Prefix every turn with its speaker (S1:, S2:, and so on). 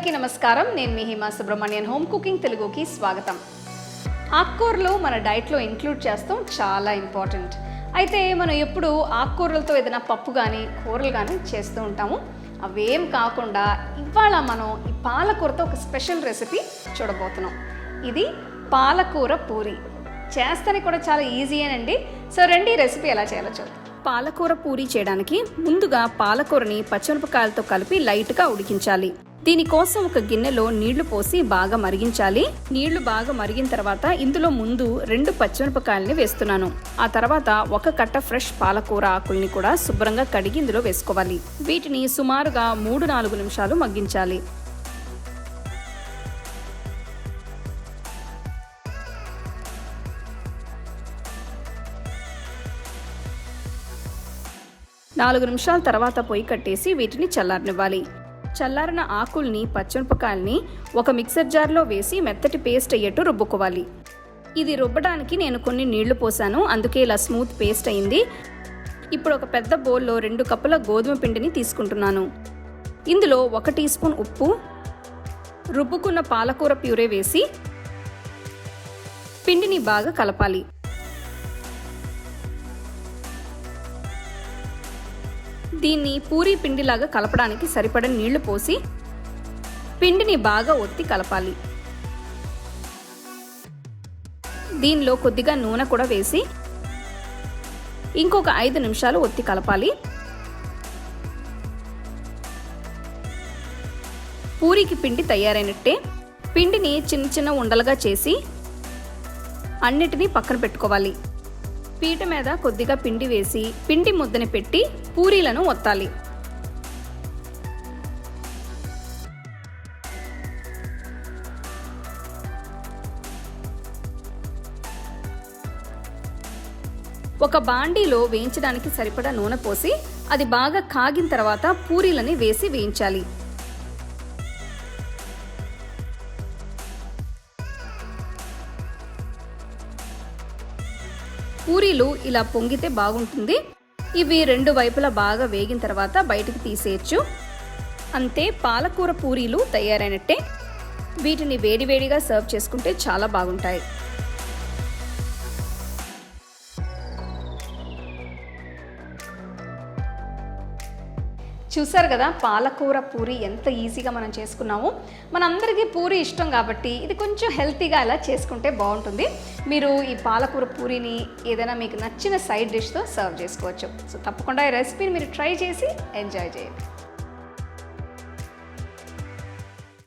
S1: అందరికీ నమస్కారం. నేను మీ హిమా సుబ్రహ్మణ్యన్. హోమ్ కుకింగ్ తెలుగుకి స్వాగతం. ఆకుకూరలు మన డైట్లో ఇంక్లూడ్ చేస్తాం, చాలా ఇంపార్టెంట్. అయితే మనం ఎప్పుడు ఆకుకూరలతో ఏదైనా పప్పు కానీ కూరలు కానీ చేస్తూ ఉంటాము. అవేం కాకుండా ఇవాళ మనం ఈ పాలకూరతో ఒక స్పెషల్ రెసిపీ చూడబోతున్నాం. ఇది పాలకూర పూరి. చేస్తానికి కూడా చాలా ఈజీ అనండి. సో రండి, రెసిపీ ఎలా చేయాలో చూద్దాం. పాలకూర పూరి చేయడానికి ముందుగా పాలకూరని పచ్చిమిరపకాయలతో కలిపి లైట్గా ఉడికించాలి. దీనికోసం ఒక గిన్నెలో నీళ్లు పోసి బాగా మరిగించాలి. నీళ్లు బాగా మరిగిన తర్వాత ఇందులో ముందు 2 పచ్చిమిరపకాయలని వేస్తున్నాను. ఆ తర్వాత ఒక కట్ట ఫ్రెష్ పాలకూర ఆకుల్ని కూడా శుభ్రంగా కడిగి ఇందులో వేసుకోవాలి. వీటిని సుమారుగా 3-4 నిమిషాలు మగ్గించాలి. నాలుగు నిమిషాల తర్వాత పొయ్యి కట్టేసి వీటిని చల్లారనివ్వాలి. చల్లారిన ఆకుల్ని పచ్చిమిరపకాయల్ని ఒక మిక్సర్ జార్లో వేసి మెత్తటి పేస్ట్ అయ్యేట్టు రుబ్బుకోవాలి. ఇది రుబ్బడానికి నేను కొన్ని నీళ్లు పోసాను, అందుకే ఇలా స్మూత్ పేస్ట్ అయింది. ఇప్పుడు ఒక పెద్ద బౌల్లో 2 కప్పుల గోధుమ పిండిని తీసుకుంటున్నాను. ఇందులో 1 టీ స్పూన్ ఉప్పు, రుబ్బుకున్న పాలకూర ప్యూరే వేసి పిండిని బాగా కలపాలి. దీన్ని పూరీ పిండిలాగా కలపడానికి సరిపడని నీళ్లు పోసి పిండిని బాగా ఒత్తి కలపాలి. దీనిలో కొద్దిగా నూనె కూడా వేసి ఇంకొక 5 నిమిషాలు ఒత్తి కలపాలి. పూరీకి పిండి తయారైనట్టే. పిండిని చిన్న చిన్న ఉండలుగా చేసి అన్నిటినీ పక్కన పెట్టుకోవాలి. పీట మీద కొద్దిగా పిండి వేసి పిండి ముద్దని పెట్టి పూరీలను ఒత్తాలి. ఒక బాండీలో వేయించడానికి సరిపడా నూనె పోసి అది బాగా కాగిన తర్వాత పూరీలని వేసి వేయించాలి. పూరీలు ఇలా పొంగితే బాగుంటుంది. ఇవి 2 వైపులా బాగా వేగిన తర్వాత బయటికి తీసేయచ్చు. అంతే, పాలకూర పూరీలు తయారైనట్టే. వీటిని వేడివేడిగా సర్వ్ చేసుకుంటే చాలా బాగుంటాయి. చూసారు కదా పాలకూర పూరి ఎంత ఈజీగా మనం చేసుకున్నాము. మనందరికీ పూరి ఇష్టం కాబట్టి ఇది కొంచెం హెల్తీగా ఇలా చేసుకుంటే బాగుంటుంది. మీరు ఈ పాలకూర పూరిని ఏదైనా మీకు నచ్చిన సైడ్ డిష్తో సర్వ్ చేసుకోవచ్చు. సో తప్పకుండా ఈ రెసిపీని మీరు ట్రై చేసి ఎంజాయ్ చేయండి.